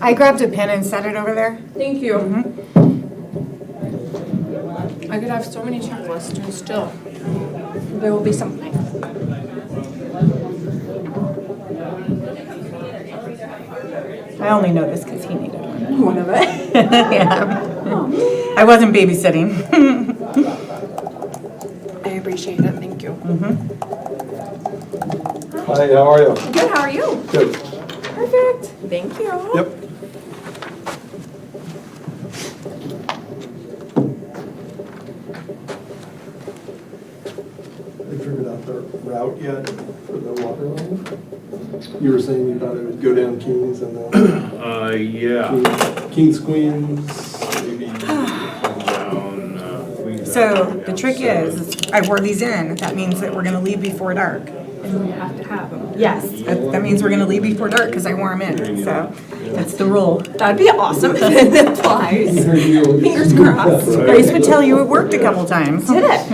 I grabbed a pen and set it over there. Thank you. I could have so many checklists and still there will be something. I only know this because he needed one. One of it. Yeah. I wasn't babysitting. I appreciate it. Thank you. Hi, how are you? Good. How are you? Good. Perfect. Thank you. Yep. They figured out the route yet for the water line? You were saying you thought it would go down Kings and then Yeah. Kings, Queens, maybe. Down, Queens So Avenue, the down trick Seventh. is, I wore these in. That means that we're going to leave before dark. And we have to have them. Yes, that means we're going to leave before dark because I wore them in. So that's the rule. That'd be awesome if it applies. Fingers crossed. Grace would tell you it worked a couple times. Did it?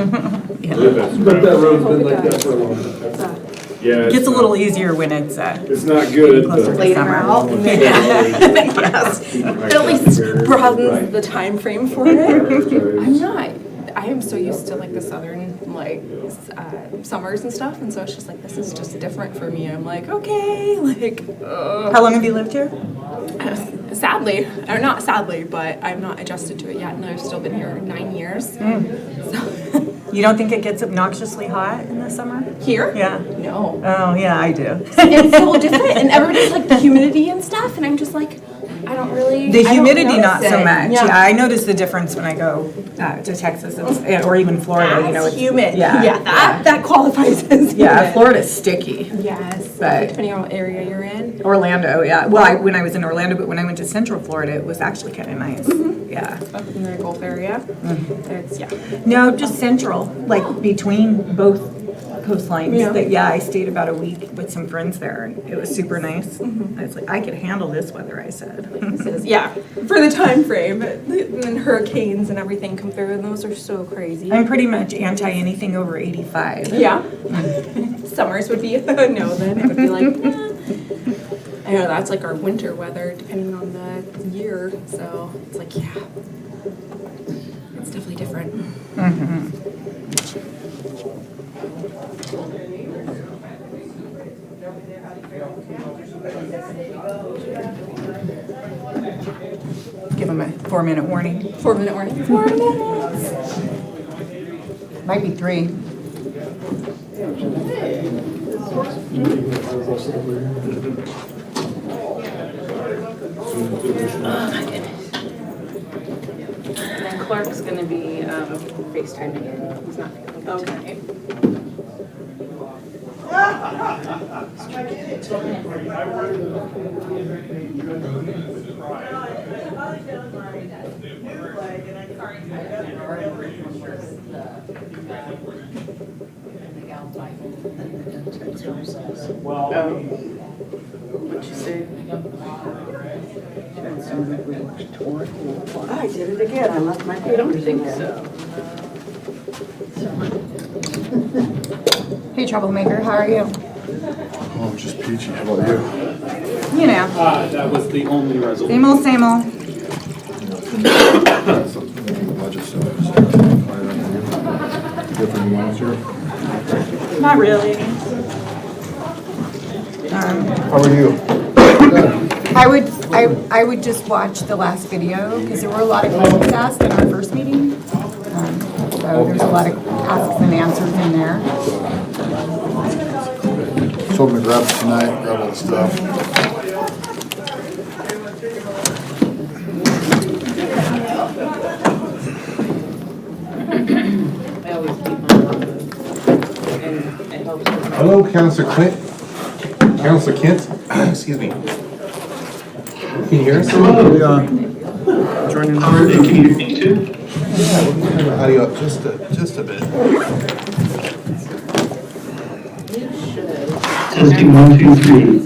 But that road's been like that for a long time. Yeah. It gets a little easier when it's It's not good. closer to Later summer. out. Yes. It at least broadens the time frame for it. I am so used to like the southern like summers and stuff, and so it's just like this is just different for me. I'm like, okay, like How long have you lived here? sadly, or not sadly, but I'm not adjusted to it yet, and I've still been here 9 years. So You don't think it gets obnoxiously hot in the summer? here, Yeah. no, Oh, yeah, I do. it's so different, and everybody's like the humidity and stuff, and I'm just like, I don't really. The I don't humidity, notice not so it. much. Yeah, I notice the difference when I go to Texas or even Florida. You know, It's humid. Yeah, that qualifies as yeah. humid. Florida's sticky. Yes, But- depending on what area you're in. Orlando, yeah. Well, when I was in Orlando, but when I went to Central Florida, it was actually kind of nice. Yeah. Up in the Gulf area. It's, yeah. No, just Central, like between both coastlines. Yeah. I stayed about a week with some friends there, and it was super nice. I was like, I could handle this weather, I said. Yeah, for the time frame. And then hurricanes and everything come through, and those are so crazy. I'm pretty much anti anything over 85. Yeah. Summers would be a no then. It would be like, I know that's like our winter weather, depending on the year. So it's like, yeah. It's definitely different. Give them a 4-minute warning. 4-minute warning. 4 minutes. Might be 3. And then Clark's gonna be FaceTiming in. He's not gonna come tonight. What'd you say? I did it again. I left my I don't papers think in there. so. Hey, troublemaker, how are you? Oh, just peachy. How about you? You know, That was the only resolution. same old, same old. Budget stuff. Different ones here. Not really. How are you? I would just watch the last video because there were a lot of questions asked in our first meeting. So there's a lot of asks and answers in there. Told me to grab it tonight, grab all the stuff. I always keep mine on the, and it helps with my. Hello, Councilor Clint. Councilor Kent, excuse me. Can you hear us? Joining the Can you hear me too? Yeah, we'll turn the audio up just a bit. Testing 1, 2, 3.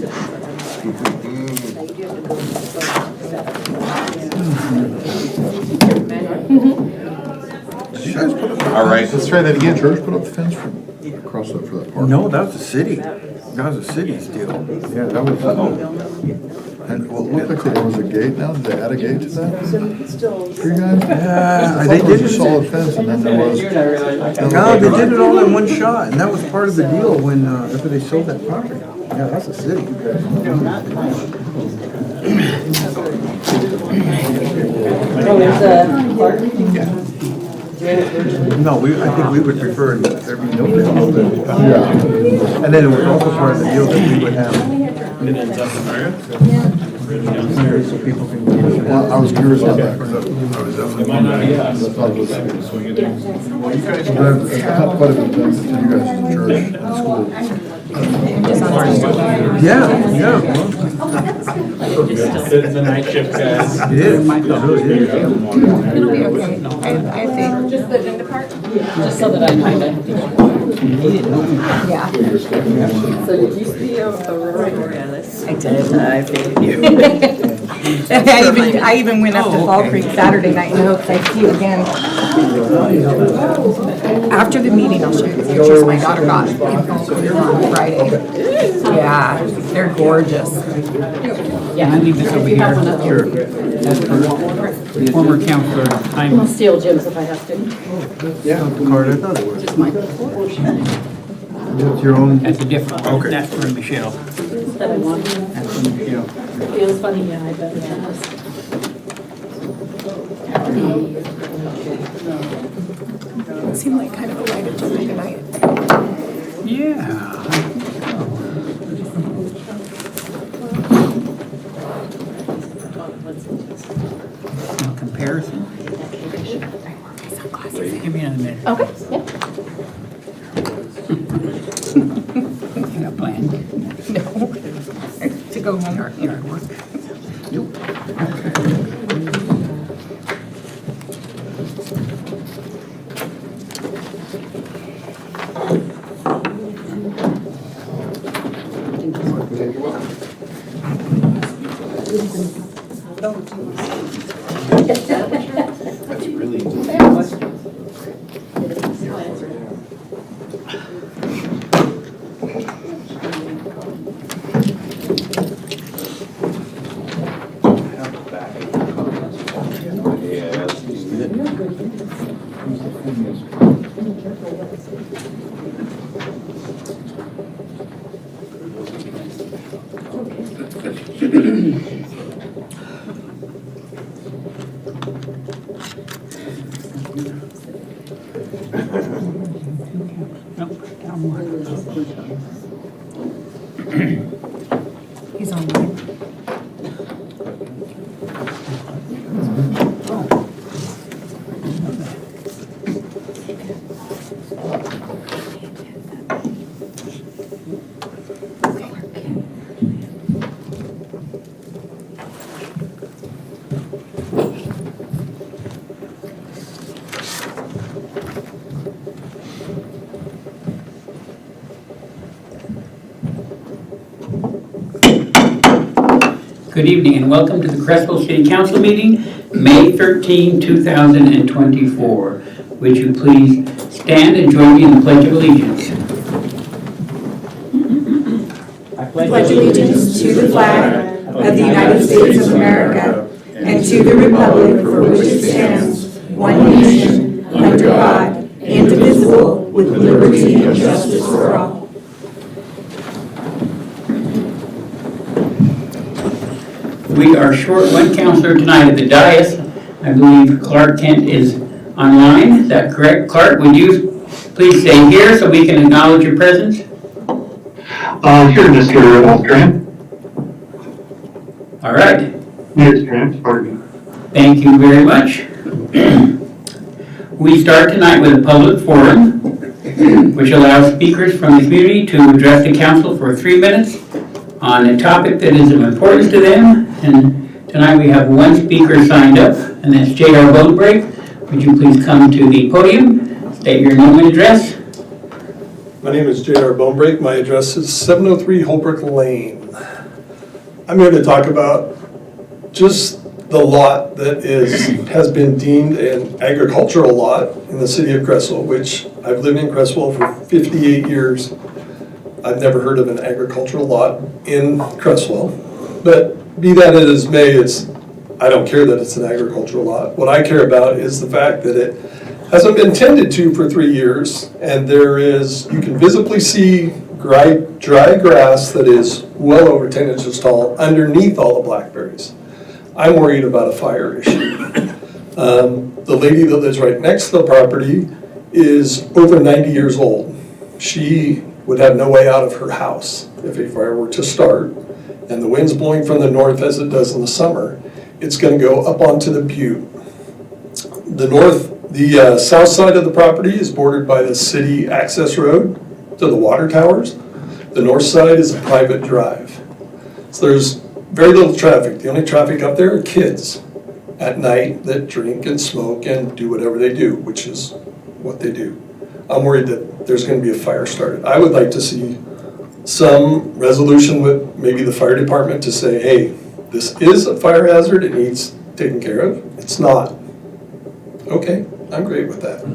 Did you guys put up? All right, let's try that again. Church put up the fence for, across up for that park? No, that was the city. That was the city's deal. Yeah, that was, And well, it looked like there was a gate now, did they add a gate to that? For you guys? Yeah, I they thought there did was a it. solid fence and then there was. No, they did it all in one shot, and that was part of the deal when, after they sold that property. Yeah, that's a city. No, I think we would prefer there be no fence. Yeah. And then it was also part of the deal that we would have. So people can. Well, I was curious about that. 'Cause I was definitely wondering. I thought it was. Well, you guys have quite a bit of things to you guys in church and school. Yeah. The night shift guys. It is, it really is. It'll be okay, I think. Just the agenda part? Just so that I know that. Yeah. So did you see Aurora Borealis? I did, I figured you. I even went up to Fall Creek Saturday night in hopes I'd see you again. After the meeting, I'll show you the pictures my daughter got in Fall Creek on Friday. Yeah, they're gorgeous. Yeah. I leave this over here. Sure. That's for the former counselor. I'll I'm steal Jim's if I have to. Yeah, the card, I thought it was. Just mine. It's your own. That's a different, okay. That's for Michelle. That I want. That's for Michelle. Feels funny, yeah, I bet it does. It seemed like kind of a lighter tone tonight. Yeah. No comparison. Give me another minute. Okay, yeah. You got a plan? No, to go home. You're at work. That's really. Nope, down one. He's online. Good evening and welcome to the Creswell City Council meeting, May 13, 2024. Would you please stand and join me in the Pledge of Allegiance? Pledge allegiance to the flag of the United States of America and to the republic for which it stands, one nation, under God, indivisible, with liberty and justice for all. We are short one counselor tonight at the dais. I believe Clark Kent is online. Is that correct? Clark, would you please stay here so we can acknowledge your presence? Sure, Mr. Tran. All right. Yes, Tran, pardon. Thank you very much. We start tonight with a public forum, which allows speakers from the community to address the council for 3 minutes on a topic that is of importance to them. And tonight we have one speaker signed up, and that's J.R. Boatbreak. Would you please come to the podium, state your name and address? My name is J.R. Bonebreak. My address is 703 Holbrook Lane. I'm here to talk about just the lot that has been deemed an agricultural lot in the city of Creswell, which I've lived in Creswell for 58 years. I've never heard of an agricultural lot in Creswell, but be that as may, I don't care that it's an agricultural lot. What I care about is the fact that it hasn't been tended to for 3 years, and you can visibly see dry grass that is well over 10 inches tall underneath all the blackberries. I'm worried about a fire issue. The lady that lives right next to the property is over 90 years old. She would have no way out of her house if a fire were to start, and the wind's blowing from the north as it does in the summer. It's going to go up onto the butte. The south side of the property is bordered by the city access road to the water towers. The north side is a private drive. So there's very little traffic. The only traffic up there are kids at night that drink and smoke and do whatever they do, which is what they do. I'm worried that there's going to be a fire started. I would like to see some resolution with maybe the fire department to say, hey, this is a fire hazard, it needs taken care of. It's not. Okay, I'm great with that,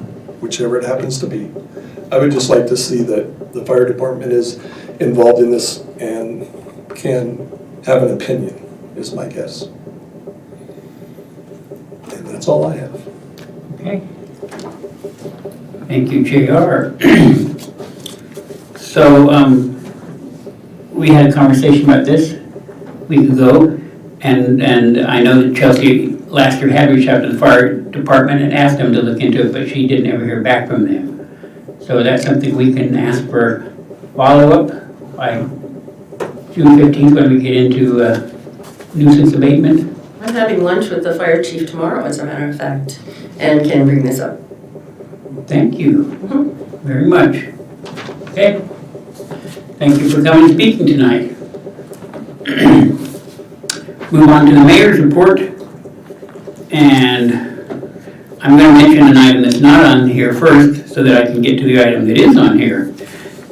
whichever it happens to be. I would just like to see that the fire department is involved in this and can have an opinion, is my guess. And that's all I have. Okay. Thank you, JR. So, we had a conversation about this a week ago, and I know that Chelsea last year had reached out to the fire department and asked them to look into it, but she didn't ever hear back from them. So that's something we can ask for follow-up by June 15th when we get into nuisance abatement. I'm having lunch with the fire chief tomorrow, as a matter of fact, and can bring this up. Thank you very much. Okay. Thank you for coming and speaking tonight. Move on to the mayor's report. And I'm going to mention an item that's not on here first so that I can get to the item that is on here.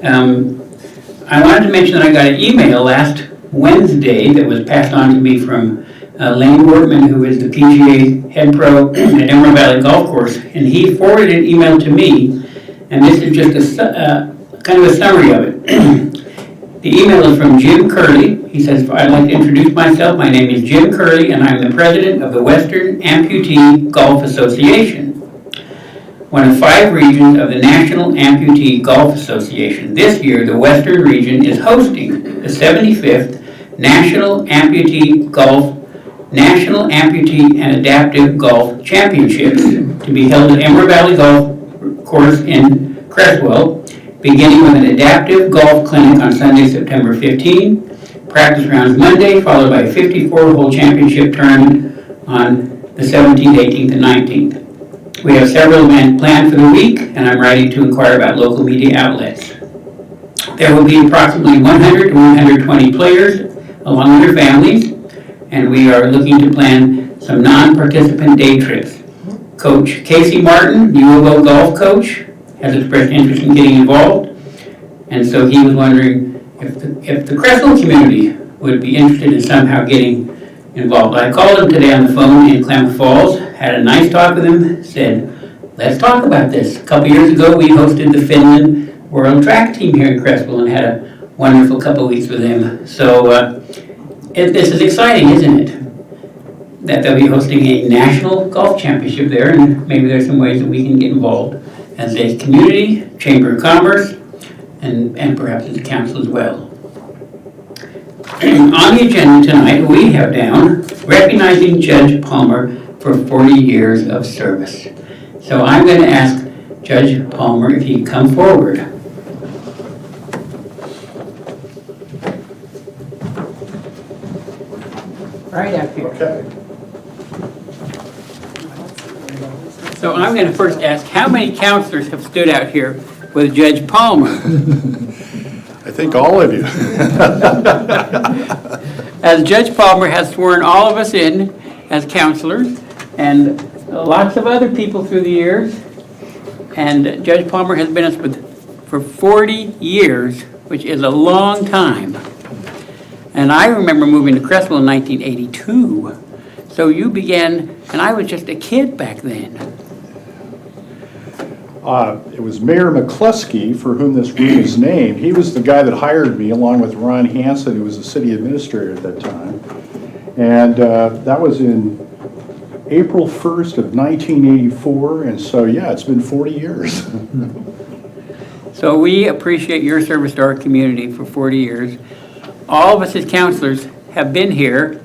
I wanted to mention that I got an email last Wednesday that was passed on to me from Lane Workman, who is the PGA head pro at Emerald Valley Golf Course, and he forwarded an email to me, and this is just a kind of a summary of it. The email is from Jim Curley. He says, I'd like to introduce myself. My name is Jim Curley, and I'm the president of the Western Amputee Golf Association, one of 5 regions of the National Amputee Golf Association. This year, the Western region is hosting the 75th National Amputee and Adaptive Golf Championships to be held at Emerald Valley Golf Course in Creswell, beginning with an adaptive golf clinic on Sunday, September 15, practice rounds Monday, followed by a 54-hole championship tournament on the 17th, 18th, and 19th. We have several events planned for the week, and I'm writing to inquire about local media outlets. There will be approximately 100 to 120 players, along with their families, and we are looking to plan some non-participant day trips. Coach Casey Martin, U of O golf coach, has expressed interest in getting involved, and so he was wondering if the Creswell community would be interested in somehow getting involved. I called him today on the phone in Klamath Falls, had a nice talk with him, said, let's talk about this. A couple years ago, we hosted the Finland World Track Team here in Creswell and had a wonderful couple weeks with them. So this is exciting, isn't it? That they'll be hosting a national golf championship there, and maybe there's some ways that we can get involved as a community, Chamber of Commerce, and perhaps as a council as well. On the agenda tonight, we have down recognizing Judge Palmer for 40 years of service. So I'm going to ask Judge Palmer if he can come forward. Right up here. Okay. So I'm going to first ask, how many counselors have stood out here with Judge Palmer? I think all of you. As Judge Palmer has sworn all of us in as counselors, and lots of other people through the years, and Judge Palmer has been with for 40 years, which is a long time. And I remember moving to Creswell in 1982. So you began, and I was just a kid back then. It was Mayor McCluskey for whom this room is named. He was the guy that hired me along with Ron Hansen, who was the city administrator at that time. And that was in April 1st of 1984, and so, yeah, it's been 40 years. So we appreciate your service to our community for 40 years. All of us as counselors have been here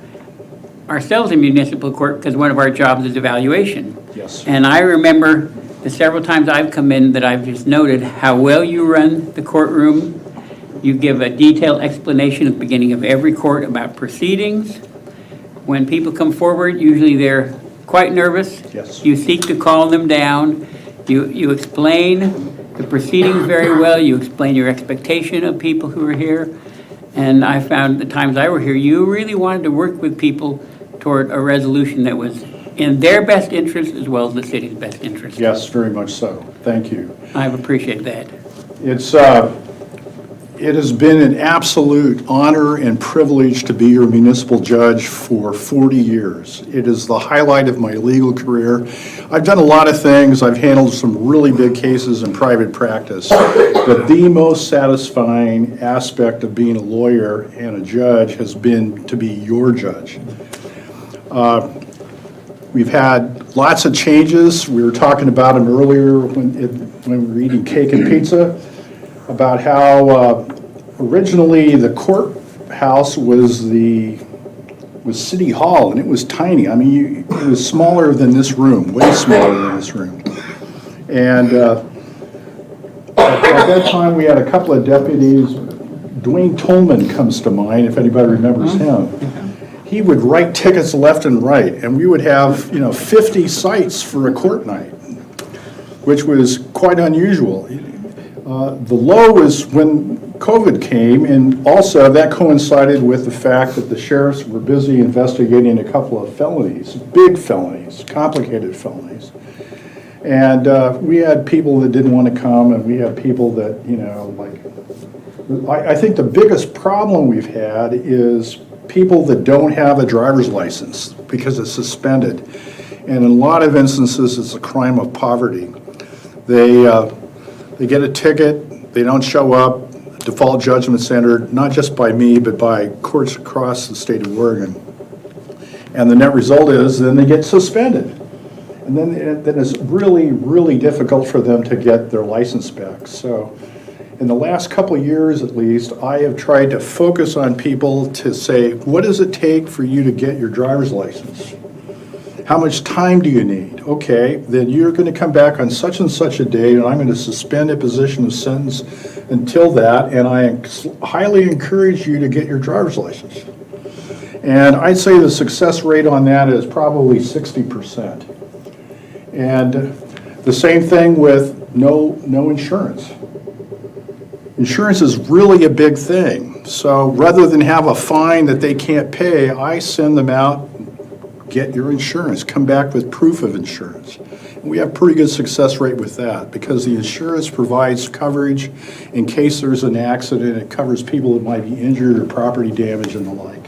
ourselves in municipal court because one of our jobs is evaluation. Yes. And I remember the several times I've come in that I've just noted how well you run the courtroom. You give a detailed explanation at the beginning of every court about proceedings. When people come forward, usually they're quite nervous. Yes. You seek to calm them down. You explain the proceedings very well. You explain your expectation of people who are here. And I found the times I were here, you really wanted to work with people toward a resolution that was in their best interest as well as the city's best interest. Yes, very much so. Thank you. I appreciate that. It has been an absolute honor and privilege to be your municipal judge for 40 years. It is the highlight of my legal career. I've done a lot of things. I've handled some really big cases in private practice. But the most satisfying aspect of being a lawyer and a judge has been to be your judge. We've had lots of changes. We were talking about them earlier when we were eating cake and pizza, about how originally the courthouse was City Hall, and it was tiny. I mean, it was smaller than this room, way smaller than this room. And at that time, we had a couple of deputies. Dwayne Tolman comes to mind, if anybody remembers him. He would write tickets left and right, and we would have, 50 sites for a court night, which was quite unusual. The low was when COVID came, and also that coincided with the fact that the sheriffs were busy investigating a couple of felonies, big felonies, complicated felonies. And we had people that didn't want to come, and we had people that, I think the biggest problem we've had is people that don't have a driver's license because it's suspended. And in a lot of instances, it's a crime of poverty. They get a ticket, they don't show up, default judgment's entered, not just by me, but by courts across the state of Oregon. And the net result is then they get suspended. And then it's really, really difficult for them to get their license back. So in the last couple of years, at least, I have tried to focus on people to say, what does it take for you to get your driver's license? How much time do you need? Okay, then you're going to come back on such and such a date, and I'm going to suspend imposition of sentence until that, and I highly encourage you to get your driver's license. And I'd say the success rate on that is probably 60%. And the same thing with no insurance. Insurance is really a big thing. So rather than have a fine that they can't pay, I send them out, get your insurance, come back with proof of insurance. And we have pretty good success rate with that because the insurance provides coverage in case there's an accident. It covers people that might be injured or property damage and the like.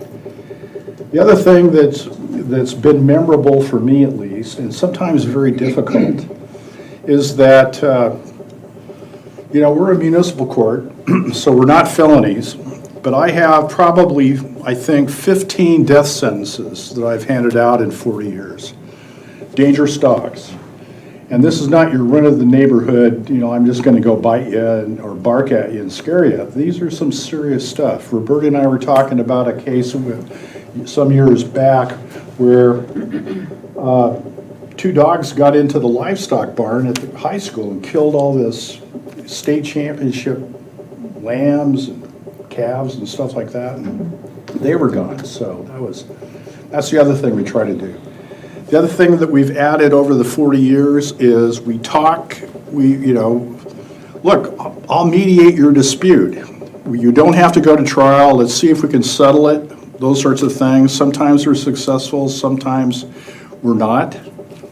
The other thing that's been memorable for me at least, and sometimes very difficult, is that we're a municipal court, so we're not felonies, but I have probably, I think, 15 death sentences that I've handed out in 40 years. Dangerous dogs. And this is not your run-of-the-neighborhood, I'm just going to go bite you or bark at you and scare you. These are some serious stuff. Roberta and I were talking about a case some years back where 2 dogs got into the livestock barn at the high school and killed all this state championship lambs and calves and stuff like that, and they were gone. So that's the other thing we try to do. The other thing that we've added over the 40 years is we talk, look, I'll mediate your dispute. You don't have to go to trial. Let's see if we can settle it, those sorts of things. Sometimes we're successful, sometimes we're not.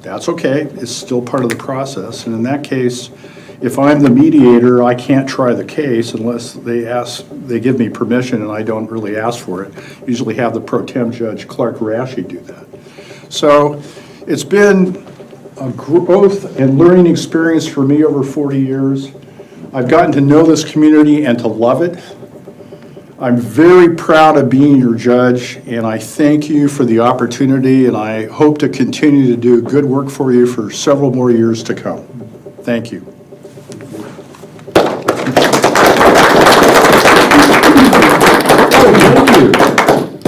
That's okay. It's still part of the process. And in that case, if I'm the mediator, I can't try the case unless they give me permission, and I don't really ask for it. Usually have the pro tem judge, Clark Rashi, do that. So it's been a growth and learning experience for me over 40 years. I've gotten to know this community and to love it. I'm very proud of being your judge, and I thank you for the opportunity, and I hope to continue to do good work for you for several more years to come. Thank you. Thank you.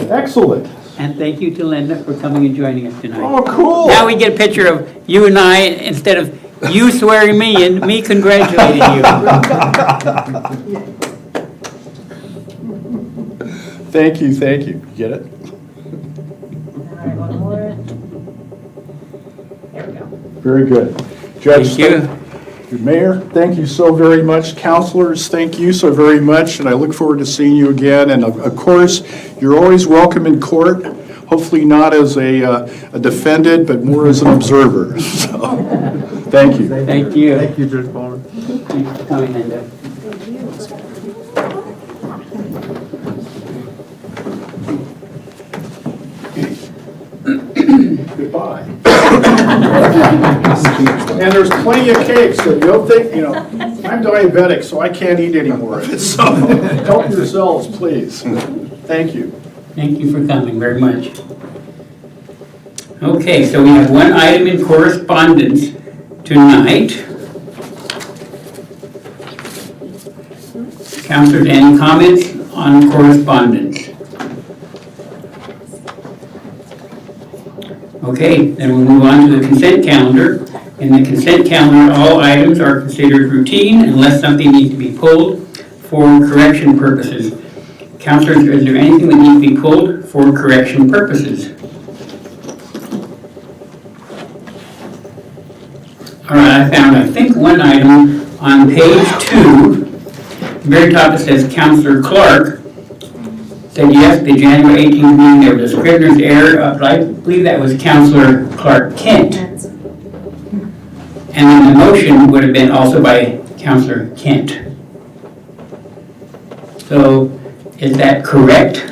Excellent. And thank you to Linda for coming and joining us tonight. Oh, cool. Now we get a picture of you and I instead of you swearing me and me congratulating you. Thank you, thank you. Get it? There we go. Very good. Judge, Thank you. Mayor, thank you so very much. Counselors, thank you so very much, and I look forward to seeing you again. And of course, you're always welcome in court, hopefully not as a defendant, but more as an observer. So, thank you. Thank you. Thank you, Judge Ballmer. Thanks for coming, Linda. Goodbye. And there's plenty of cake, so you'll think, I'm diabetic, so I can't eat any more of it. So help yourselves, please. Thank you. Thank you for coming very much. Okay, so we have one item in correspondence tonight. Councilors, any comments on correspondence? Okay, then we'll move on to the consent calendar. In the consent calendar, all items are considered routine unless something needs to be pulled for correction purposes. Councilors, is there anything that needs to be pulled for correction purposes? All right, I found, I think, one item on page 2, very top it says Councilor Clark said yes, the January 18th meeting, there was a scrivener's error, but I believe that was Councilor Clark Kent. And then the motion would have been also by Councilor Kent. So, is that correct?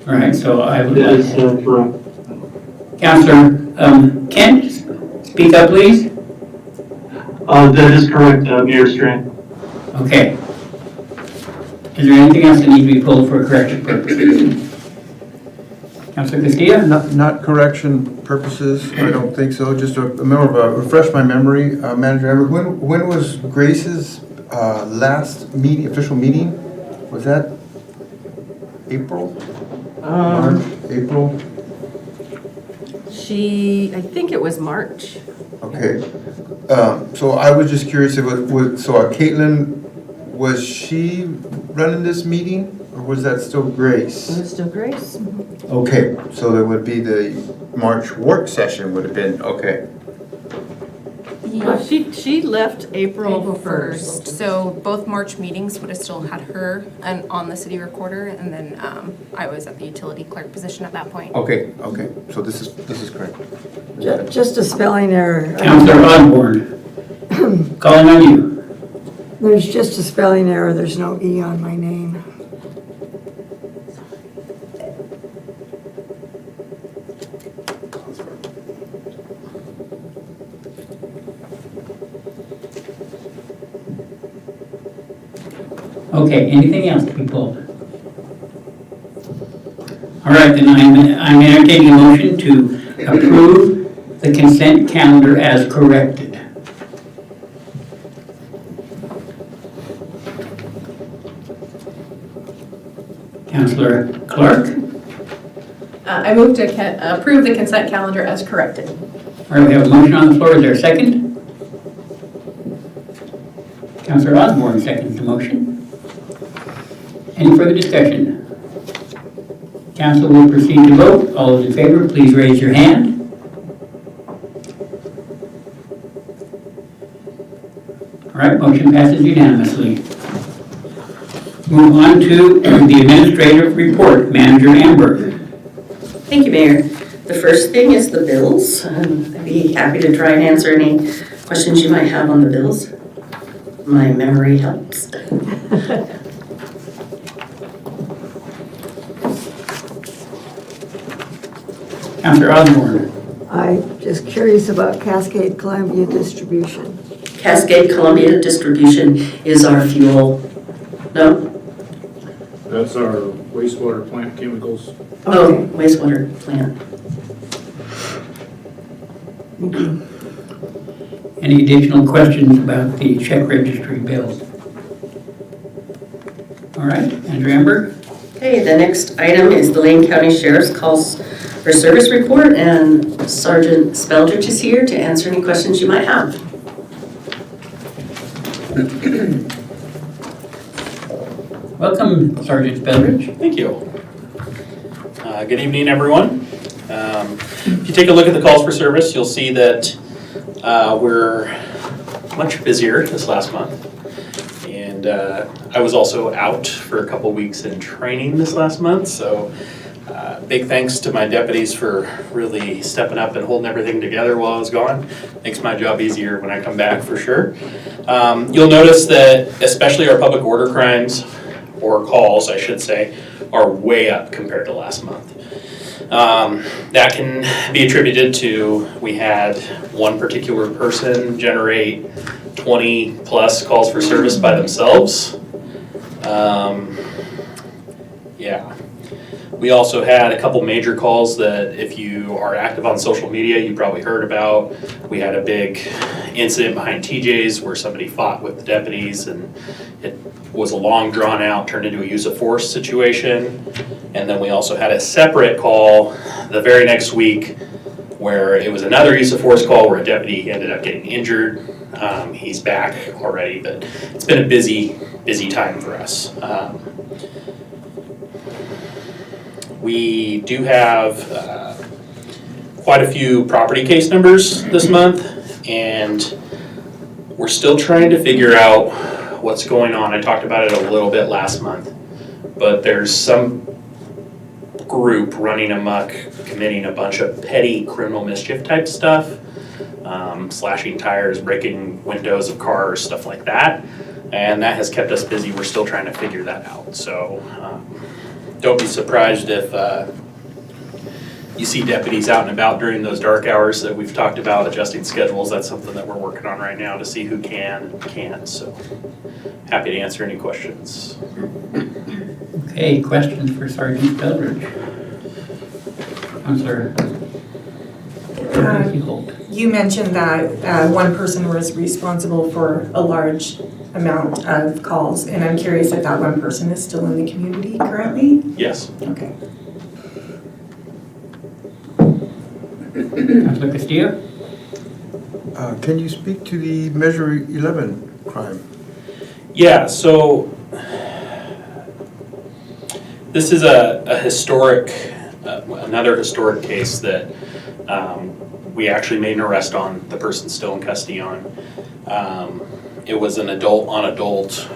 All right, so I would That like is correct. Councilor Kent, speak up, please. That is correct, Mayor Strand. Okay. Is there anything else that needs to be pulled for correction purposes? Councilor Castillo? Not correction purposes, I don't think so, just refresh my memory, Manager Amber, when was Grace's last meeting, official meeting? Was that April? March, April? I think it was March. Okay. So I was just curious if it was, Caitlin, was she running this meeting, or was that still Grace? It was still Grace. Okay, so there would be the March work session would have been, okay. She left April 1st. So both March meetings would have still had her and on the city recorder, and then I was at the utility clerk position at that point. Okay, so this is correct. Just a spelling error. Councilor Osborne, calling on you. There's just a spelling error. There's no E on my name. Okay, anything else to be pulled? All right, then I'm entertaining a motion to approve the consent calendar as corrected. Councilor Clark? I move to approve the consent calendar as corrected. All right, we have a motion on the floor. Is there a second? Councilor Osborne seconds the motion. Any further discussion? Council will proceed to vote. All those in favor, please raise your hand. All right, motion passes unanimously. Move on to the administrative report. Manager Amber. Thank you, Mayor. The first thing is the bills. I'd be happy to try and answer any questions you might have on the bills. My memory helps. Councilor Osborne. I'm just curious about Cascade Columbia Distribution. Cascade Columbia Distribution is our fuel. No? That's our wastewater plant chemicals. Oh, wastewater plant. Any additional questions about the check registry bills? All right, Andrew Amber? Okay, the next item is the Lane County Sheriff's Calls for Service Report, and Sergeant Speldrich is here to answer any questions you might have. Welcome, Sergeant Speldrich. Thank you. Good evening, everyone. If you take a look at the calls for service, you'll see that we're much busier this last month. And I was also out for a couple weeks in training this last month, so big thanks to my deputies for really stepping up and holding everything together while I was gone. Makes my job easier when I come back, for sure. You'll notice that especially our public order crimes, or calls, I should say, are way up compared to last month. That can be attributed to, we had one particular person generate 20 plus calls for service by themselves. Yeah. We also had a couple major calls that if you are active on social media, you probably heard about. We had a big incident behind TJ's where somebody fought with the deputies, and it was a long drawn out, turned into a use of force situation. And then we also had a separate call the very next week where it was another use of force call where a deputy ended up getting injured. He's back already, but it's been a busy time for us. We do have quite a few property case numbers this month, and we're still trying to figure out what's going on. I talked about it a little bit last month, but there's some group running amok, committing a bunch of petty criminal mischief type stuff, slashing tires, breaking windows of cars, stuff like that, and that has kept us busy. We're still trying to figure that out, so don't be surprised if you see deputies out and about during those dark hours that we've talked about, adjusting schedules. That's something that we're working on right now to see who can and can't, so happy to answer any questions. Okay, questions for Sergeant Speldrich? Counselor Holt. You mentioned that one person was responsible for a large amount of calls, and I'm curious if that one person is still in the community currently? Yes. Okay. Counselor Castillo? Can you speak to the Measure 11 crime? Yeah, so this is a historic, another historic case that we actually made an arrest on. The person's still in custody on. It was an adult-on-adult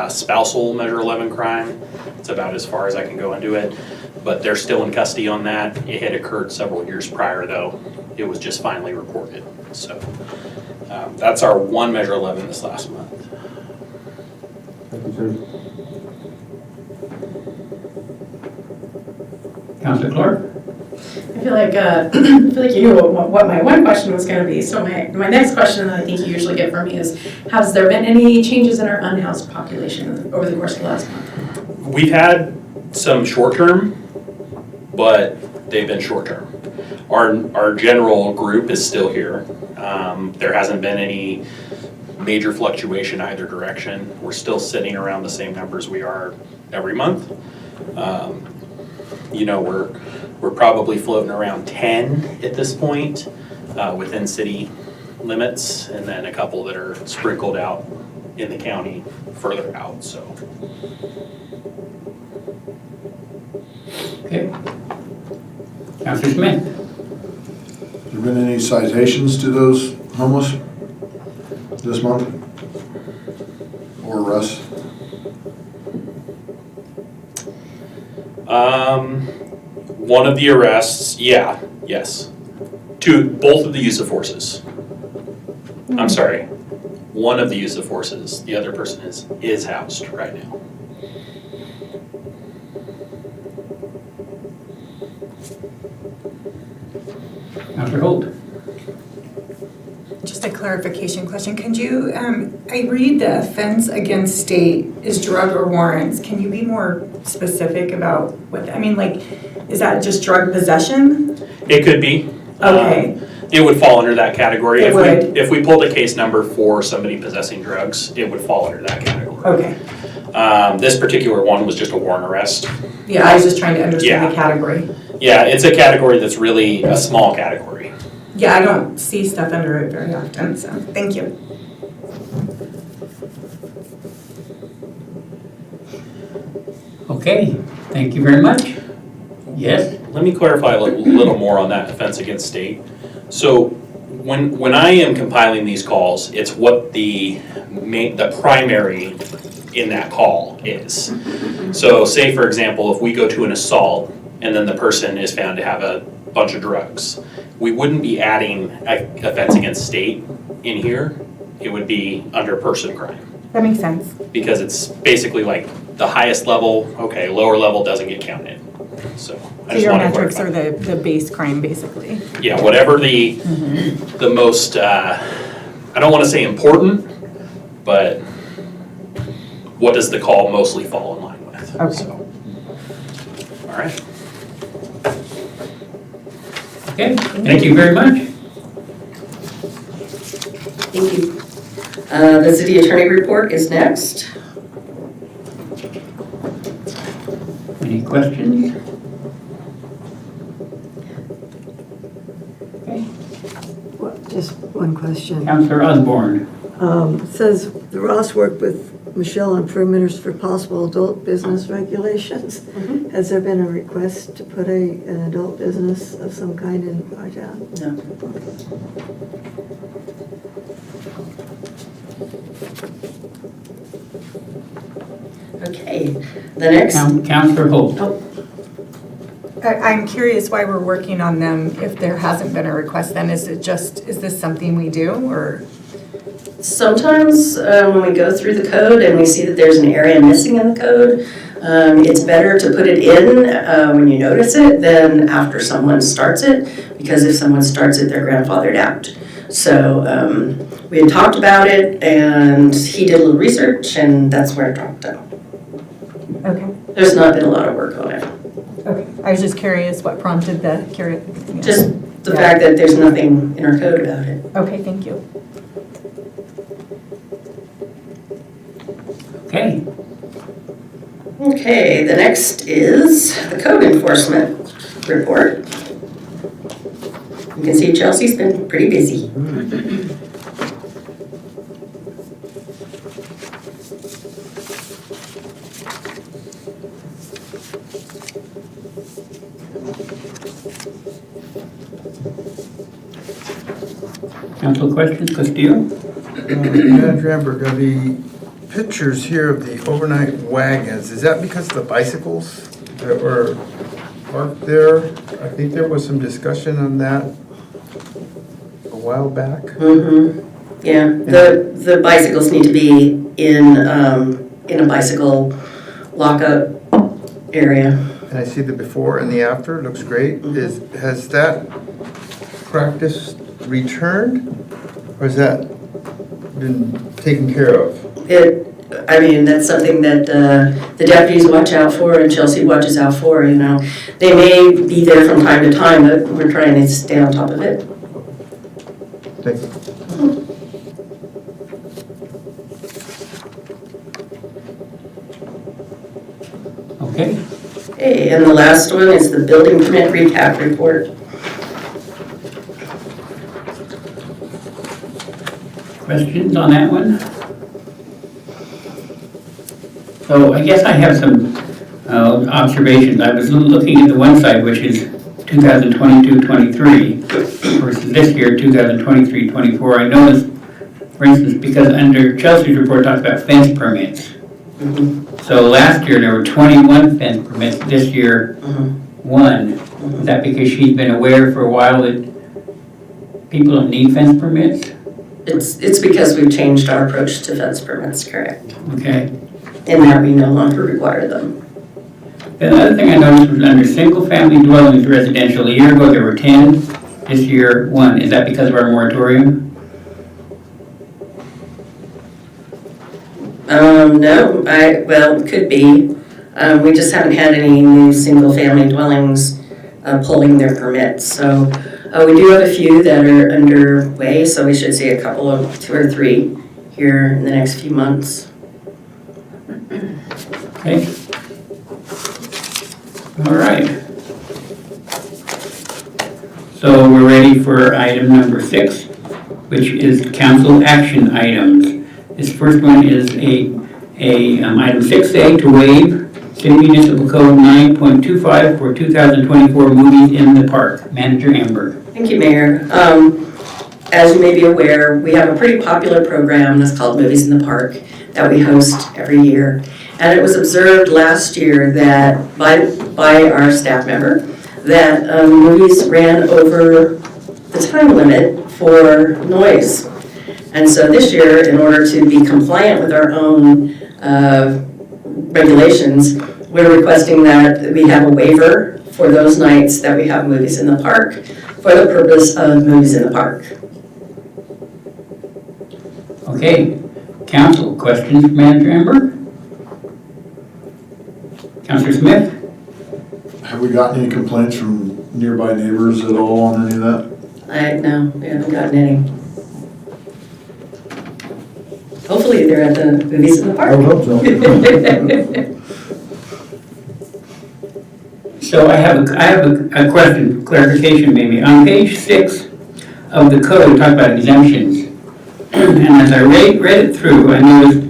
spousal Measure 11 crime. It's about as far as I can go into it, but they're still in custody on that. It had occurred several years prior, though. It was just finally reported. So that's our one Measure 11 this last month. Thank you, sir. Counselor Clark? I feel like you knew what my one question was going to be. So my next question that I think you usually get from me is, has there been any changes in our unhoused population over the course of the last month? We've had some short-term, but they've been short-term. Our general group is still here. There hasn't been any major fluctuation either direction. We're still sitting around the same numbers we are every month. You know, we're probably floating around 10 at this point within city limits, and then a couple that are sprinkled out in the county further out, so. Okay. Counselor Smith? Has there been any citations to those homeless this month? Or arrests? One of the arrests, yes. Both of the use of forces. I'm sorry, one of the use of forces. The other person is housed right now. Counselor Holt? Just a clarification question. Could you, I read the offense against state is drug or warrants. Can you be more specific about what, I mean, like, is that just drug possession? It could be. Okay. It would fall under that category. It would. If we pulled a case number for somebody possessing drugs, it would fall under that category. Okay. This particular one was just a warrant arrest. Yeah, I was just trying to understand Yeah. the category. Yeah, it's a category that's really a small category. Yeah, I don't see stuff under it very often, so thank you. Okay, thank you very much. Yes? Let me clarify a little more on that offense against state. So when I am compiling these calls, it's what the primary in that call is. So say, for example, if we go to an assault and then the person is found to have a bunch of drugs, we wouldn't be adding offense against state in here. It would be under person crime. That makes sense. Because it's basically like the highest level, okay, lower level doesn't get counted. So I So just your want to metrics clarify. are the base crime, basically. Yeah, whatever the most, I don't want to say important, but what does the call mostly fall in line with? Okay. So, all right. Okay, thank you very much. Thank you. The city attorney report is next. Any questions? Okay, Just one question. Councillor Osborne. It says the Ross worked with Michelle on perimeters for possible adult business regulations. Has there been a request to put an adult business of some kind in our town? No. Okay, the next. Councillor Holt. I'm curious why we're working on them if there hasn't been a request then. Is this something we do or? Sometimes when we go through the code and we see that there's an area missing in the code, it's better to put it in when you notice it than after someone starts it, because if someone starts it, they're grandfathered out. So we had talked about it and he did a little research and that's where it dropped out. Okay. There's not been a lot of work on it. Okay. I was just curious what prompted the curiosity. Just the fact that there's nothing in our code about it. Okay, thank you. Okay, Okay, the next is the code enforcement report. You can see Chelsea's been pretty busy. council questions, Castillo? Manager Amberg, the pictures here of the overnight wagons, is that because of the bicycles that were parked there? I think there was some discussion on that a while back. Yeah, the bicycles need to be in a bicycle lockup area. And I see the before and the after, it looks great. Has that practice returned, or has that been taken care of? I mean, that's something that the deputies watch out for and Chelsea watches out for, you know. They may be there from time to time, but we're trying to stay on top of it. Thank you. Okay, Okay, and the last one is the building permit recap report. questions on that one? So I guess I have some observations. I was looking at the one side, which is 2022-23 versus this year, 2023-24. I noticed, for instance, because under Chelsea's report, it talks about fence permits. So last year, there were 21 fence permits. This year, 1. Is that because she's been aware for a while that people don't need fence permits? It's because we've changed our approach to fence permits, correct? Okay. And that we no longer require them. The other thing I noticed was under single-family dwellings residential, a year ago there were 10, this year 1. Is that because of our moratorium? No, well, it could be. We just haven't had any new single-family dwellings pulling their permits. So we do have a few that are underway, so we should see a couple of 2 or 3 here in the next few months. Okay. All right. So we're ready for item number 6, which is council action items. This first one is item 6A to waive City Municipal Code 9.25 for 2024 movies in the park. Manager Amber. Thank you, Mayor. As you may be aware, we have a pretty popular program that's called Movies in the Park that we host every year. And it was observed last year that by our staff member that movies ran over the time limit for noise. And so this year, in order to be compliant with our own regulations, we're requesting that we have a waiver for those nights that we have movies in the park for the purpose of movies in the park. Okay. Council, questions for Manager Amber? Councilor Smith? Have we gotten any complaints from nearby neighbors at all on any of that? No, we haven't gotten any. Hopefully they're at the movies in the park. I would hope so. So I have a question, clarification maybe. On page 6 of the code, we talk about exemptions. And as I read it through, I noticed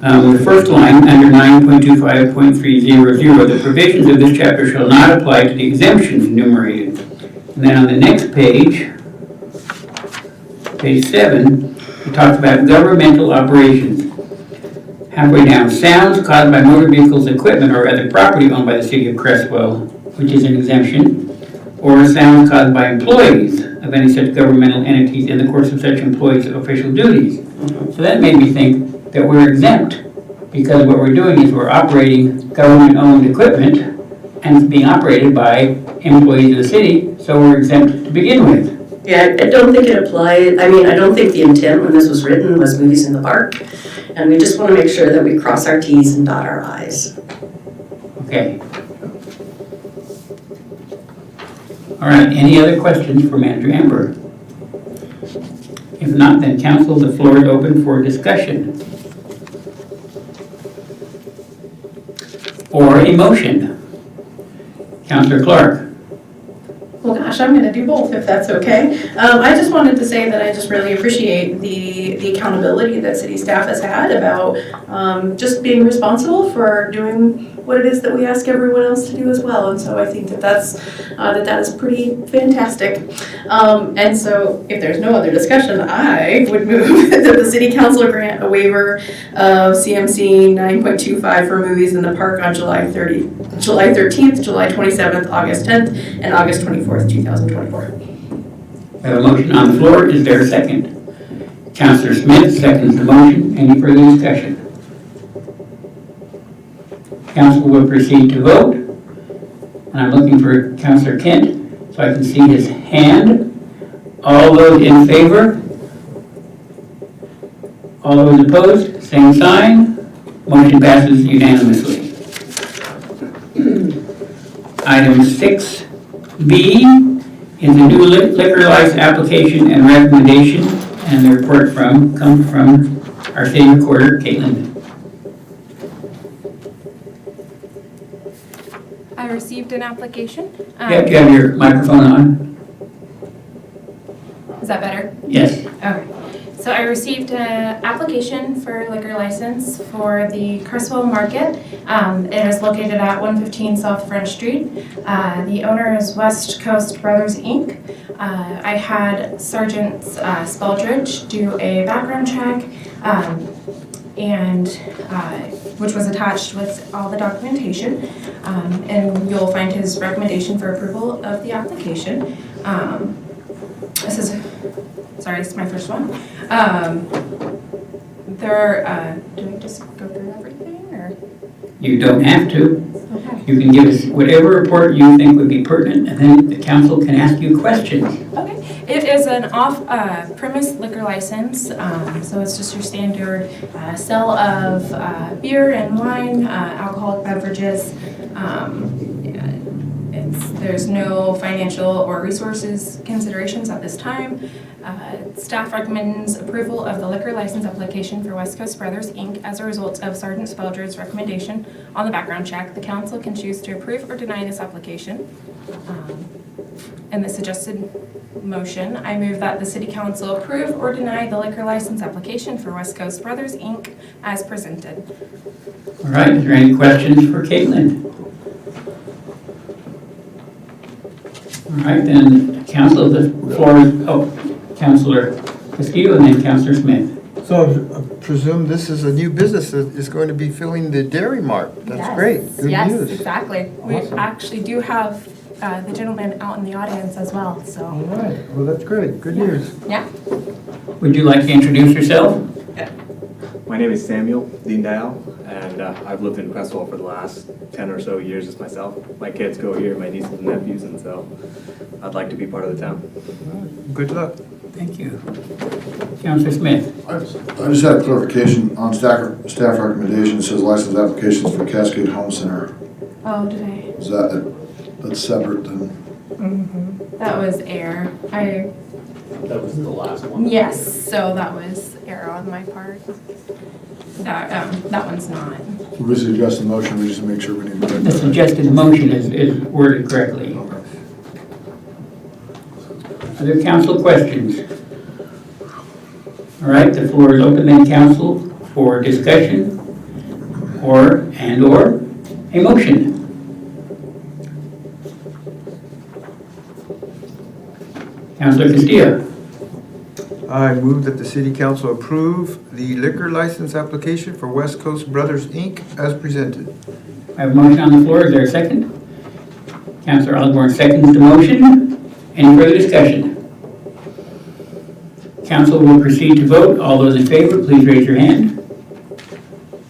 the first line under 9.25.300, the provisions of this chapter shall not apply to the exemptions enumerated. And then on the next page, page 7, it talks about governmental operations. Halfway down, sounds caused by motor vehicles, equipment, or other property owned by the city of Creswell, which is an exemption, or sounds caused by employees of any such governmental entities in the course of such employees' official duties. So that made me think that we're exempt, because what we're doing is we're operating government-owned equipment, and it's being operated by employees of the city, so we're exempt to begin with. Yeah, I don't think it applied. I mean, I don't think the intent when this was written was movies in the park. And we just want to make sure that we cross our T's and dot our I's. Okay. All right, any other questions for Manager Amber? If not, then council, the floor is open for discussion. Or a motion. Councilor Clark. Well, gosh, I'm going to do both if that's okay. I just wanted to say that I just really appreciate the accountability that city staff has had about just being responsible for doing what it is that we ask everyone else to do as well. And so I think that that is pretty fantastic. And so if there's no other discussion, I would move that the city council grant a waiver of CMC 9.25 for movies in the park on July 13th, July 27th, August 10th, and August 24th, 2024. We have a motion on the floor. Is there a second? Councilor Smith seconds the motion. Any further discussion? Council will proceed to vote. And I'm looking for Councilor Kent so I can see his hand. All those in favor? All those opposed? Same sign. Motion passes unanimously. Item 6B is a new liquor license application and recommendation, and the report comes from our city recorder, Caitlin. I received an application. You have to have your microphone on. Is that better? Yes. Okay. So I received an application for a liquor license for the Creswell Market. It is located at 115 South French Street. The owner is West Coast Brothers, Inc. I had Sergeant Speldridge do a background check, which was attached with all the documentation. And you'll find his recommendation for approval of the application. This is my first one. Do we just go through everything, or? You don't have to. Okay. You can give us whatever report you think would be pertinent, and then the council can ask you questions. Okay, it is an off-premise liquor license, so it's just your standard sale of beer and wine, alcoholic beverages. There's no financial or resources considerations at this time. Staff recommends approval of the liquor license application for West Coast Brothers, Inc. as a result of Sergeant Spelger's recommendation on the background check. The council can choose to approve or deny this application. In the suggested motion, I move that the City Council approve or deny the liquor license application for West Coast Brothers, Inc. as presented. All right, is there any questions for Caitlin? All right, then, council, the floor is, Councilor Castillo and then Councilor Smith. So I presume this is a new business that is going to be filling the Dairy Mart. That's Yes. great. Good Yes, news. exactly. We Awesome. actually do have the gentleman out in the audience as well, so. All right, well, that's great. Good news. Yeah. Would you like to introduce yourself? My name is Samuel Deendale, and I've lived in Creswell for the last 10 or so years just myself. My kids go here, my nieces and nephews, and so I'd like to be part of the town. Good luck. Thank you. Councilor Smith. I just had a clarification on staff recommendation. It says license applications for Cascade Home Center. Oh, did I? Is that's separate than? That was air. That was the last one. Yes, so that was error on my part. That one's not. So we suggest the motion, we just make sure we need to. The suggested motion is worded correctly. Okay. Other council questions? All right, the floor is open then, council, for discussion or a motion. Councilor Castillo. I move that the City Council approve the liquor license application for West Coast Brothers, Inc. as presented. I have a motion on the floor. Is there a second? Councilor Osborne seconds the motion. Any further discussion? Council will proceed to vote. All those in favor, please raise your hand.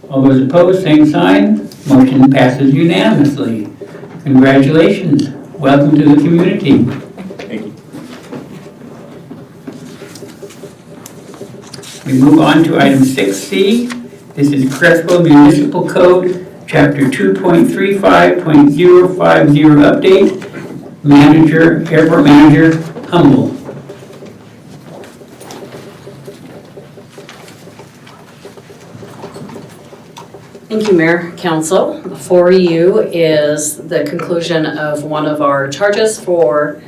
All those opposed, same sign. Motion passes unanimously. Congratulations. Welcome to the community. Thank you. We move on to item 6C. This is Creswell Municipal Code, Chapter 2.35.050 update. Airport Manager Humble. Thank you, Mayor, Council. Before you is the conclusion of one of our charges for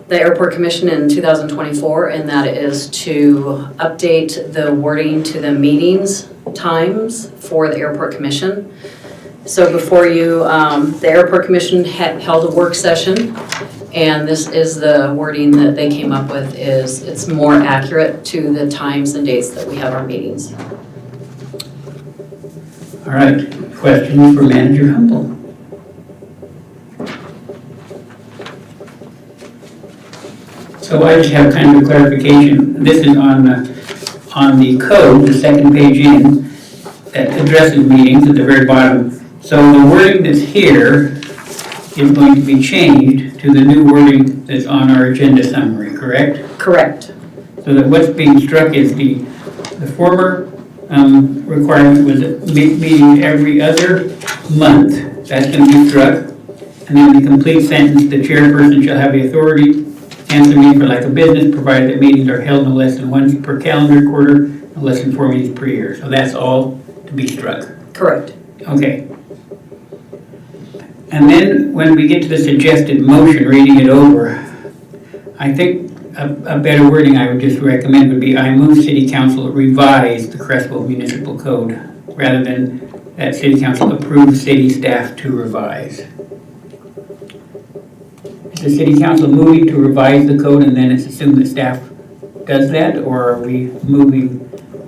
the Airport Commission in 2024, and that is to update the wording to the meetings times for the Airport Commission. So before you, the Airport Commission held a work session, and this is the wording that they came up with. It's more accurate to the times and dates that we have our meetings. All right, questions for Manager Humble? So I just have kind of a clarification. This is on the code, the second page in, that addresses meetings at the very bottom. So the wording that's here is going to be changed to the new wording that's on our agenda summary, correct? Correct. So that what's being struck is the former requirement was meeting every other month. That's going to be struck. And then the complete sentence, the chairperson shall have the authority to cancel a meeting for lack of business, provided that meetings are held no less than once per calendar quarter, no less than 4 meetings per year. So that's all to be struck. Correct. Okay. And then when we get to the suggested motion, reading it over, I think a better wording I would just recommend would be, I move City Council revise the Creswell Municipal Code, rather than that City Council approve city staff to revise. Is the City Council moving to revise the code and then it's assumed that staff does that, or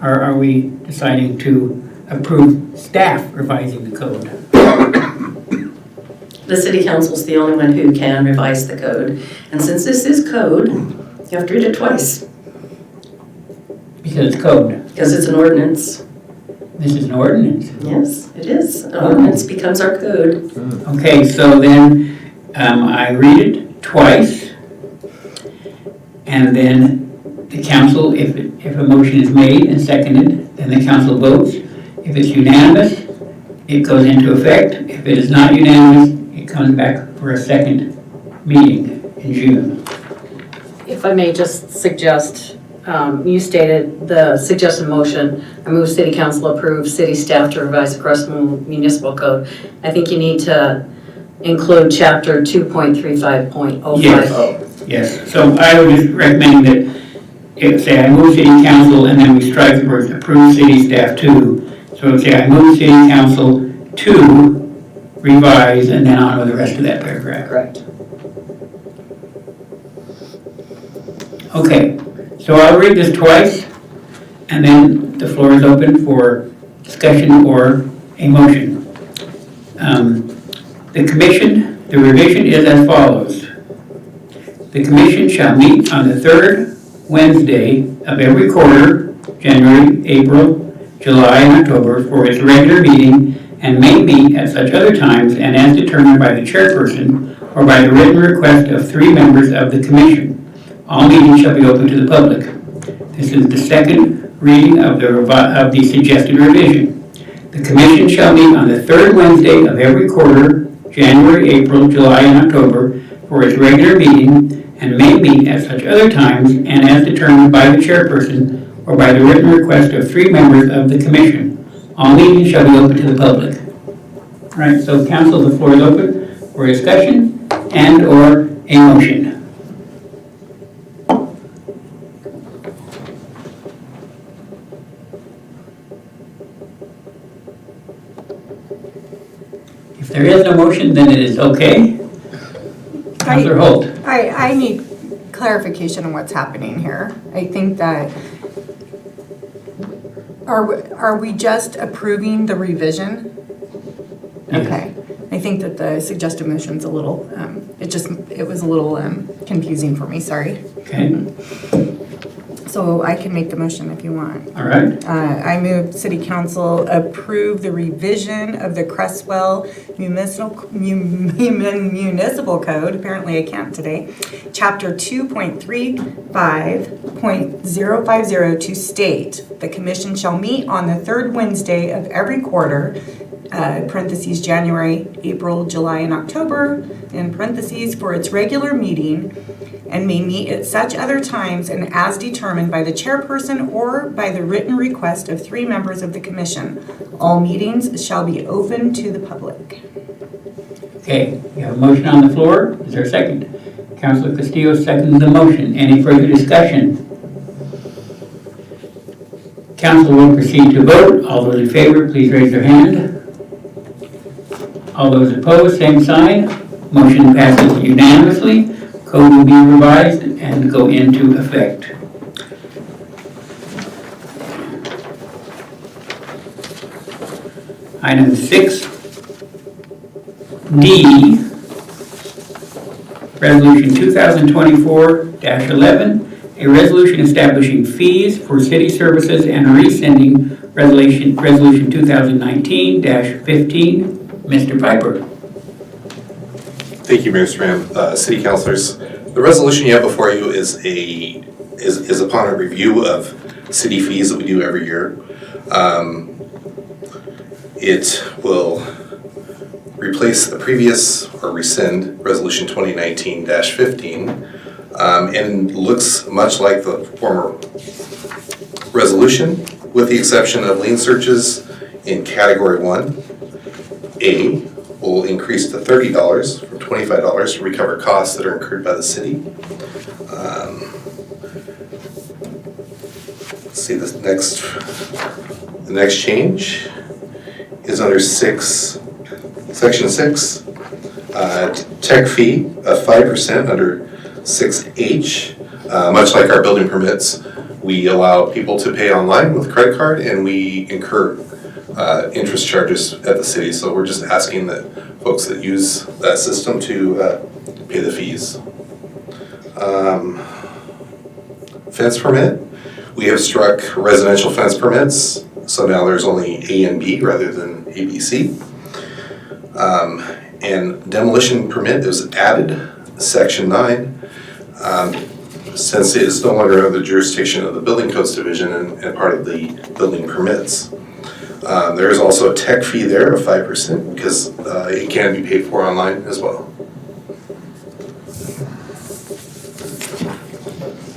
are we deciding to approve staff revising the code? The City Council's the only one who can revise the code. And since this is code, you have to read it twice. Because it's code. Because it's an ordinance. This is an ordinance. Yes, it is. An ordinance becomes our code. Okay, so then I read it twice, and then the council, if a motion is made and seconded, then the council votes. If it's unanimous, it goes into effect. If it is not unanimous, it comes back for a second meeting in June. If I may just suggest, you stated the suggested motion, I move city council approve city staff to revise the Creswell Municipal Code. I think you need to include chapter 2.35.05. Yes, yes. So I would just recommend that, say I move city council, and then we strike the words approve city staff to. So say I move city council to revise, and then on with the rest of that paragraph. Correct. Okay, so I'll read this twice, and then the floor is open for discussion or a motion. The commission, the revision is as follows. The commission shall meet on the third Wednesday of every quarter, January, April, July, and October, for its regular meeting, and may meet at such other times and as determined by the chairperson or by the written request of 3 members of the commission. All meetings shall be open to the public. This is the second reading of the suggested revision. The commission shall meet on the third Wednesday of every quarter, January, April, July, and October, for its regular meeting, and may meet at such other times and as determined by the chairperson or by the written request of 3 members of the commission. All meetings shall be open to the public. All right, so council, the floor is open for discussion and or a motion. If there is no motion, then it is okay. Councilor Holt. I need clarification on what's happening here. I think that, are we just approving the revision? Yes. Okay. I think that the suggested motion's a little, it was a little confusing for me, sorry. Okay. So I can make the motion if you want. All right. I move City Council approve the revision of the Creswell Municipal Code, apparently I can't today, Chapter 2.35.050 to state, the commission shall meet on the third Wednesday of every quarter, parentheses January, April, July, and October, in parentheses, for its regular meeting, and may meet at such other times and as determined by the chairperson or by the written request of 3 members of the commission. All meetings shall be open to the public. Okay, we have a motion on the floor. Is there a second? Councilor Castillo seconds the motion. Any further discussion? Council will proceed to vote. All those in favor, please raise their hand. All those opposed, same sign. Motion passes unanimously. Code will be revised and go into effect. Item 6D, Resolution 2024-11, a resolution establishing fees for city services and rescinding Resolution 2019-15. Mr. Piper. Thank you, Mayor Strand. City Councilors, the resolution you have before you is upon a review of city fees that we do every year. It will replace the previous or rescind Resolution 2019-15 and looks much like the former resolution with the exception of lien searches in Category 1. A will increase to $30 from $25 to recover costs that are incurred by the city. Let's see, the next change is under Section 6, tech fee of 5% under 6H. Much like our building permits, we allow people to pay online with a credit card and we incur interest charges at the city, so we're just asking that folks that use that system to pay the fees. Fence permit, we have struck residential fence permits So now there's only A and B rather than A, B, C. And demolition permit is added, section 9. Since it is no longer under the jurisdiction of the Building Codes Division and part of the building permits. There is also a tech fee there of 5% because it can be paid for online as well.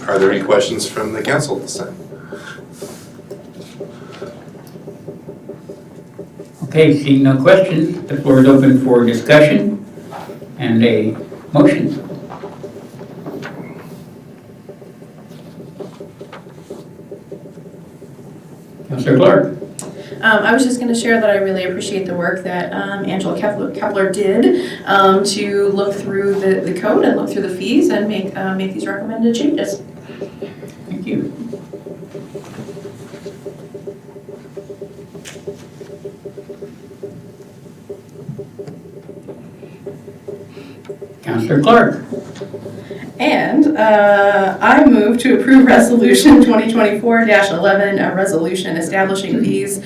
Are there any questions from the council this time? Okay, seeing no questions, the floor is open for discussion and a motion. Councilor Clark. I was just going to share that I really appreciate the work that Angela Kepler did to look through the code and look through the fees and make these recommended changes. Thank you. Councilor Clark. And I move to approve Resolution 2024-11, a resolution establishing fees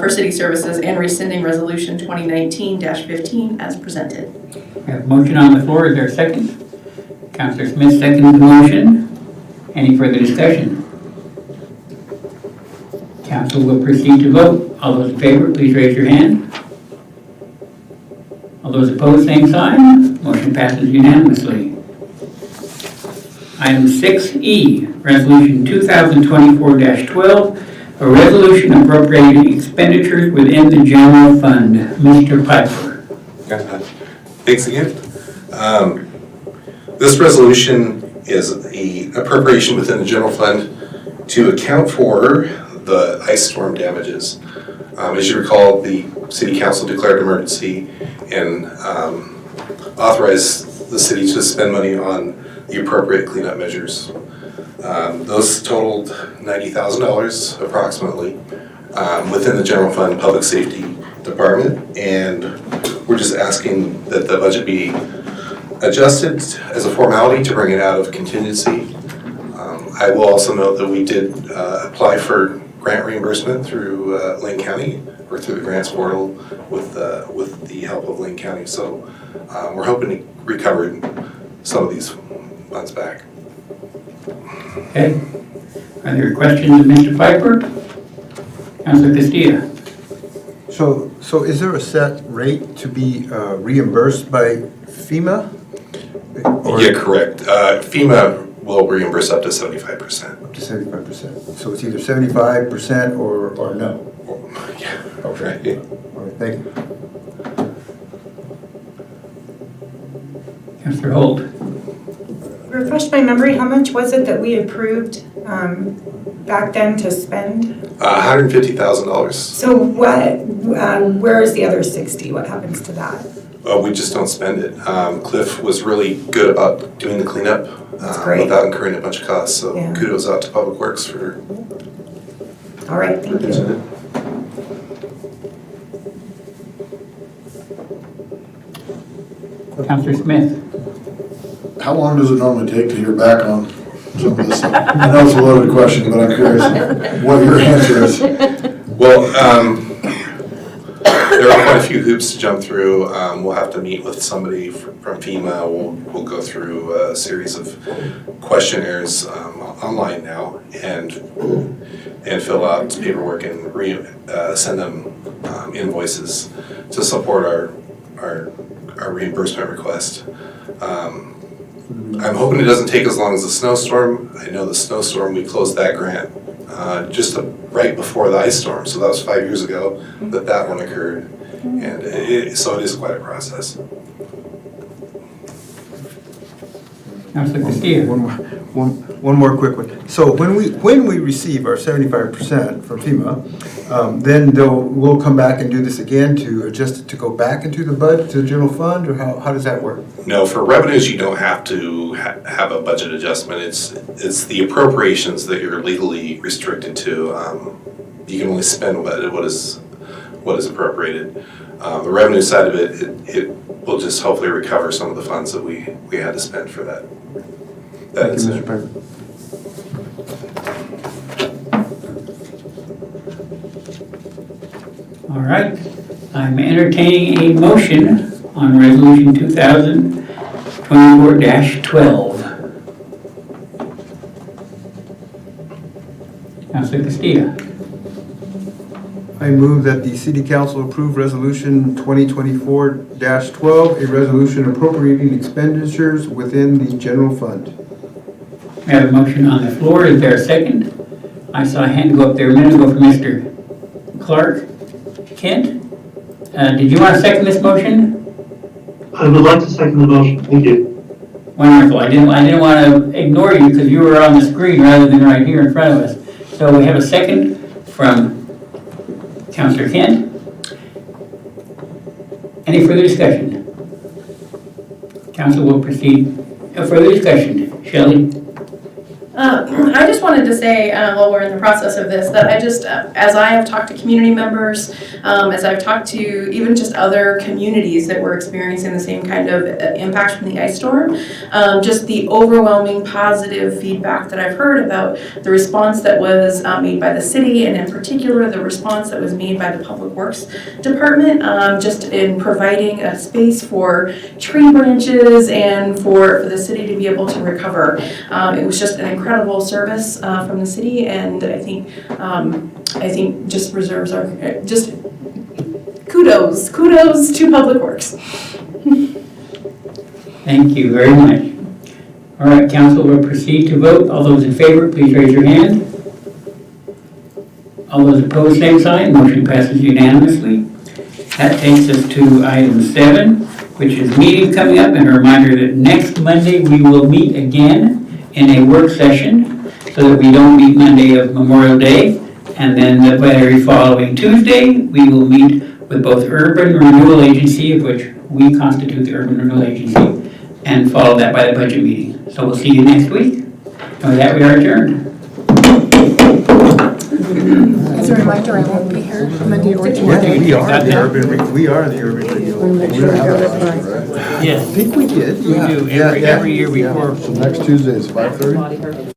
for city services and rescinding Resolution 2019-15 as presented. We have a motion on the floor. Is there a second? Councilor Smith seconds the motion. Any further discussion? Council will proceed to vote. All those in favor, please raise your hand. All those opposed, same sign. Motion passes unanimously. Item 6E, Resolution 2024-12, a resolution appropriating expenditures within the general fund. Mr. Piper. Thanks again. This resolution is an appropriation within the general fund to account for the ice storm damages. As you recall, the City Council declared an emergency and authorized the city to spend money on the appropriate cleanup measures. Those totaled $90,000 approximately within the general fund public safety department, and we're just asking that the budget be adjusted as a formality to bring it out of contingency. I will also note that we did apply for grant reimbursement through Lane County or through the grants portal with the help of Lane County. So we're hoping to recover some of these funds back. Okay. Are there questions of Mr. Piper? Councilor Castillo. So is there a set rate to be reimbursed by FEMA? Yeah, correct. FEMA will reimburse up to 75%. Up to 75%. So it's either 75% or no? Yeah, okay. All right, thank you. Councilor Holt. Refresh my memory, how much was it that we approved back then to spend? $150,000. So what, where is the other 60? What happens to that? We just don't spend it. Cliff was really good about doing the cleanup without incurring a bunch of costs. So kudos out to Public Works for. All right, thank you. Councilor Smith. How long does it normally take to hear back on some of this? I know it's a loaded question, but I'm curious what your answer is. Well, there are quite a few hoops to jump through. We'll have to meet with somebody from FEMA. We'll go through a series of questionnaires online now and fill out paperwork and send them invoices to support our reimbursement request. I'm hoping it doesn't take as long as the snowstorm. I know the snowstorm, we closed that grant just right before the ice storm. So that was 5 years ago that one occurred. And so it is quite a process. Councilor Castillo. One more quick one. So when we receive our 75% from FEMA, then we'll come back and do this again to adjust it to go back into the budget, to the general fund, or how does that work? No, for revenues, you don't have to have a budget adjustment. It's the appropriations that you're legally restricted to. You can only spend what is appropriated. The revenue side of it will just hopefully recover some of the funds that we had to spend for that. Thank you, Mr. Piper. All right, I'm entertaining a motion on resolution 2024-12. Councilor Castillo. I move that the city council approve resolution 2024-12, a resolution appropriating expenditures within the general fund. We have a motion on the floor. Is there a second? I saw a hand go up there a minute ago from Mr. Clark. Kent? Did you want to second this motion? I would like to second the motion. Thank you. Wonderful. I didn't want to ignore you because you were on the screen rather than right here in front of us. So we have a second from Councilor Kent. Any further discussion? Council will proceed. Further discussion. Shelley? I just wanted to say, while we're in the process of this, that as I have talked to community members, as I've talked to even just other communities that were experiencing the same kind of impact from the ice storm, just the overwhelming positive feedback that I've heard about the response that was made by the city, and in particular, the response that was made by the Public Works Department, just in providing a space for tree branches and for the city to be able to recover. It was just an incredible service from the city, and I think just reserves our just kudos to Public Works. Thank you very much. All right, council will proceed to vote. All those in favor, please raise your hand. All those opposed, same sign. Motion passes unanimously. That takes us to item 7, which is meeting coming up, and a reminder that next Monday we will meet again in a work session, so that we don't meet Monday of Memorial Day, and then the very following Tuesday, we will meet with both Urban Renewal Agency, of which we constitute the Urban Renewal Agency, and follow that by the budget meeting. So we'll see you next week. And with that, we are adjourned. As a reminder, I won't be here Monday or Tuesday. We are the urban renewal. Want to make sure I got it right. Yes. I think we did. We do every year before. So next Tuesday is 5:30?